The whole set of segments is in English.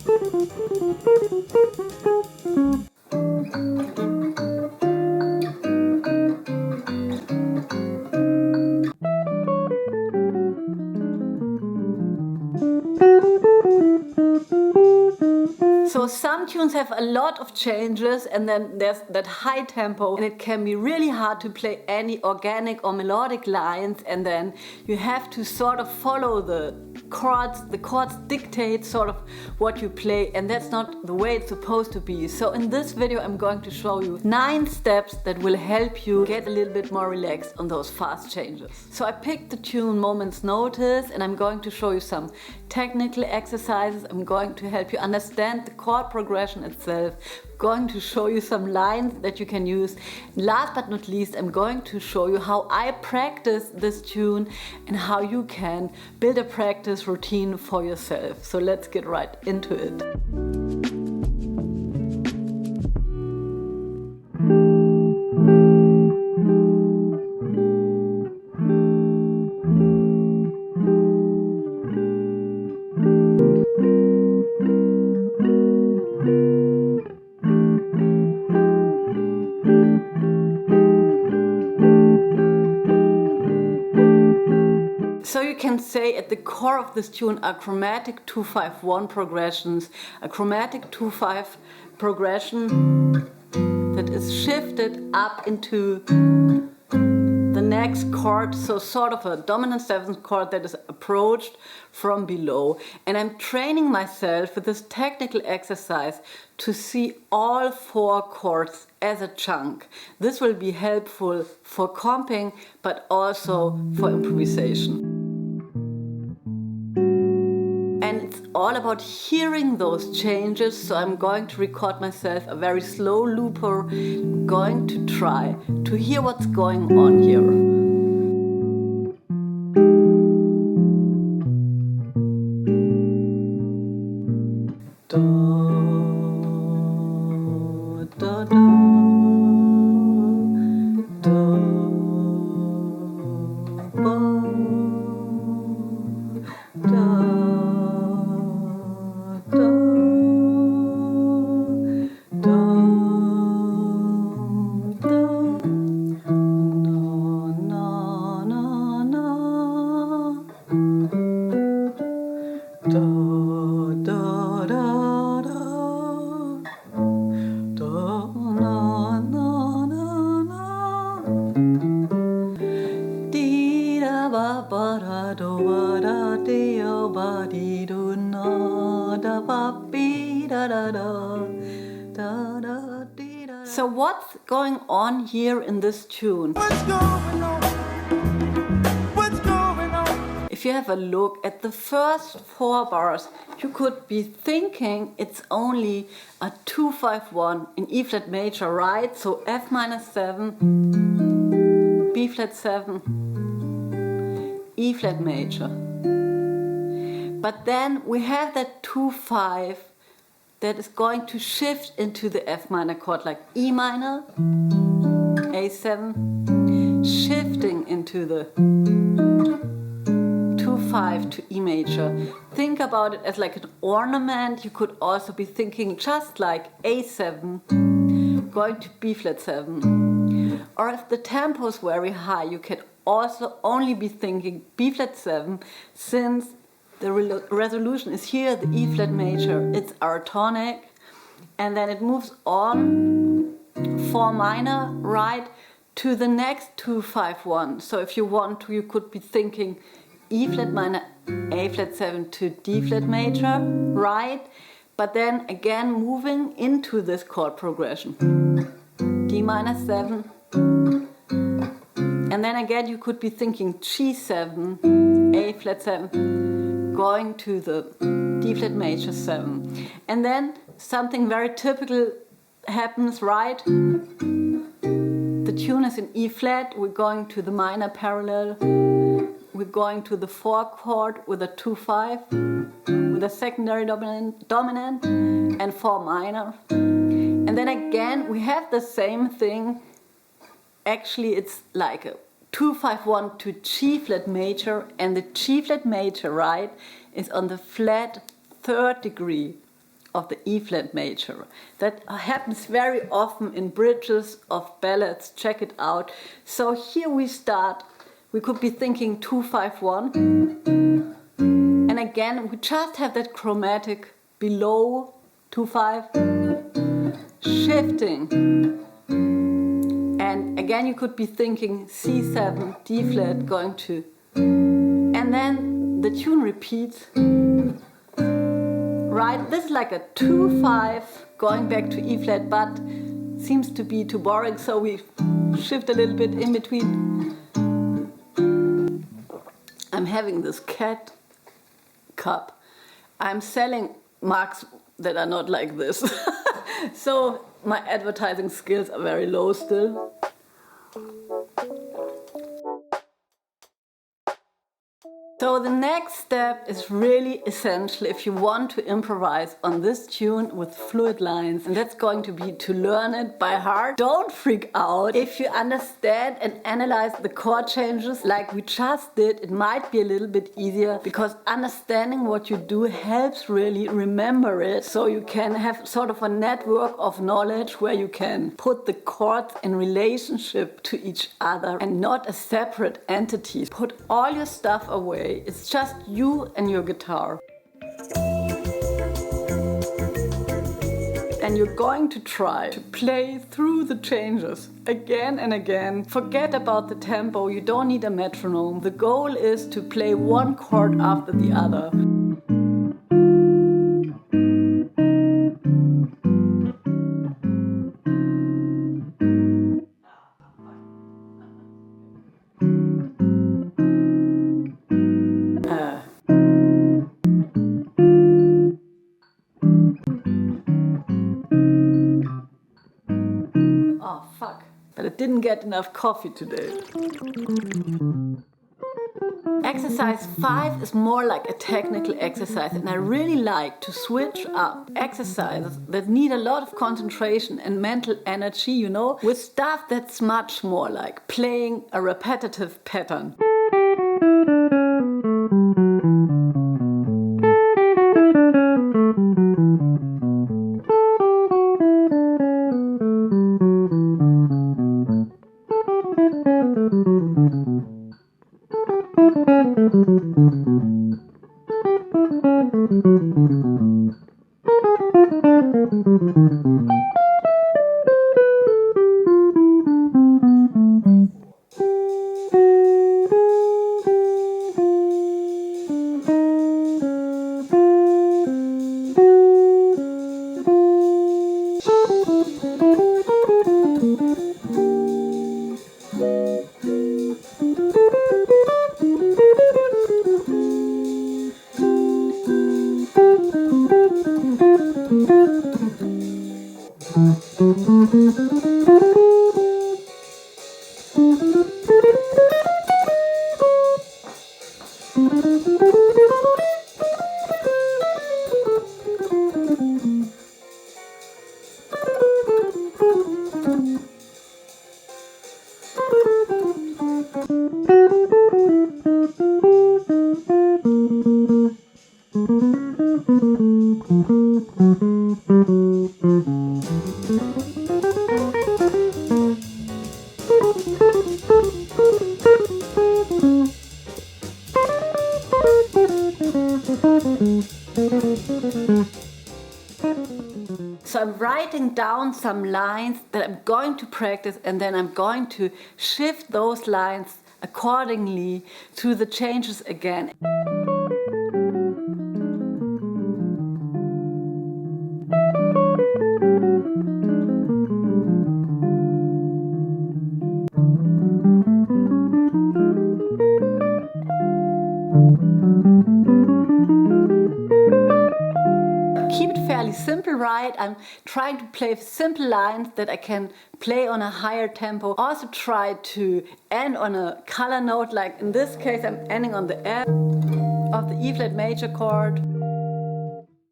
So some tunes have a lot of changes, and then there's that high tempo, and it can be really hard to play any organic or melodic lines, and then you have to sort of follow the chords. The chords dictate sort of what you play, and that's not the way it's supposed to be. So in this video I'm going to show you 9 steps that will help you get a little bit more relaxed on those fast changes. So I picked the tune Moment's Notice, and I'm going to show you some technical exercises. I'm going to help you understand the chord progression itself. I'm going to show you some lines that you can use. Last but not least, I'm going to show you how I practice this tune and how you can build a practice routine for yourself. So let's get right into it. So you can say at the core of this tune are chromatic 2-5-1 progressions, a chromatic 2-5 progression that is shifted up into the next chord, so sort of a dominant 7th chord that is approached from below. And I'm training myself with this technical exercise to see all 4 chords as a chunk. This will be helpful for comping, but also for improvisation. And it's all about hearing those changes, so I'm going to record myself a very slow looper. I'm going to try to hear what's going on here. So what's going on here in this tune? What's going on? What's going on? If you have a look at the first 4 bars, you could be thinking it's only a 2-5-1 in E flat major, right? So F minus 7, B flat 7, E flat major. But then we have that 2-5 that is going to shift into the F minor chord, like E minor, A7, shifting into the 2-5 to E major. Think about it as like an ornament. You could also be thinking just like A7 going to B flat 7. Or if the tempo is very high, you can also only be thinking B flat 7, since the resolution is here, the E flat major, it's our tonic, and then it moves on 4 minor, right, to the next 2-5-1. So if you want to, you could be thinking E flat minor, A flat 7 to D flat major, right, but then again moving into this chord progression, D minor 7, and then again you could be thinking G7, A flat 7, going to the D flat major 7. And then something very typical happens, right? The tune is in E flat, we're going to the minor parallel, we're going to the 4 chord with a 2-5, with a secondary dominant and 4 minor. And then again we have the same thing. Actually it's like a 2-5-1 to G flat major, and the G flat major, right, is on the flat 3rd degree of the E flat major. That happens very often in bridges of ballads. Check it out. So here we start. We could be thinking 2-5-1. And again, we just have that chromatic below 2-5, shifting. And again, you could be thinking C7, D flat, going to, and then the tune repeats. Right, this is like a 2-5 going back to E flat, but seems to be too boring, so we shift a little bit in between. I'm having this cat cup. I'm selling mugs that are not like this. So my advertising skills are very low still. So the next step is really essential if you want to improvise on this tune with fluid lines, and that's going to be to learn it by heart. Don't freak out. If you understand and analyze the chord changes like we just did, it might be a little bit easier, because understanding what you do helps really remember it, so you can have sort of a network of knowledge where you can put the chords in relationship to each other and not as separate entities. Put all your stuff away. It's just you and your guitar. And you're going to try to play through the changes again and again. Forget about the tempo, you don't need a metronome. The goal is to play one chord after the other. Oh fuck, but I didn't get enough coffee today. Exercise 5 is more like a technical exercise, and I really like to switch up exercises that need a lot of concentration and mental energy, you know, with stuff that's much more like playing a repetitive pattern. So I'm writing down some lines that I'm going to practice, and then I'm going to shift those lines accordingly through the changes again. Keep it fairly simple, right? I'm trying to play simple lines that I can play on a higher tempo. Also try to end on a color note, like in this case I'm ending on the F of the E flat major chord.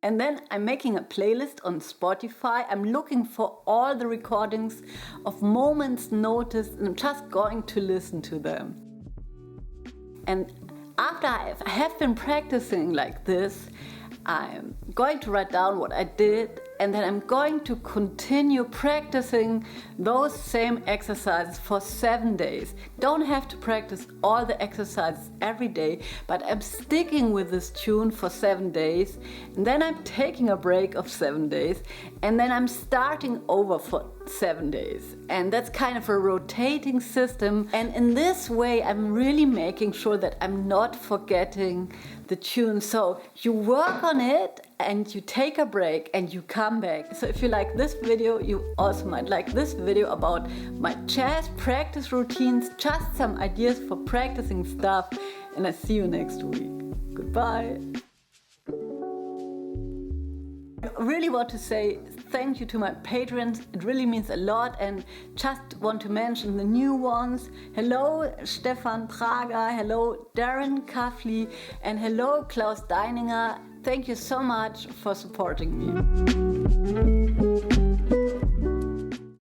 And then I'm making a playlist on Spotify. I'm looking for all the recordings of moments noticed, and I'm just going to listen to them. And after I have been practicing like this, I'm going to write down what I did, and then I'm going to continue practicing those same exercises for 7 days. Don't have to practice all the exercises every day, but I'm sticking with this tune for 7 days, and then I'm taking a break of 7 days, and then I'm starting over for 7 days. And that's kind of a rotating system, and in this way I'm really making sure that I'm not forgetting the tune. So you work on it and you take a break and you come back. So if you like this video, you also might like this video about my jazz practice routines, just some ideas for practicing stuff, and I see you next week. Goodbye. I really want to say thank you to my patrons. It really means a lot, and just want to mention the new ones. Hello Stefan Prager, hello Darren Kaffley, and hello Klaus Deininger. Thank you so much for supporting me.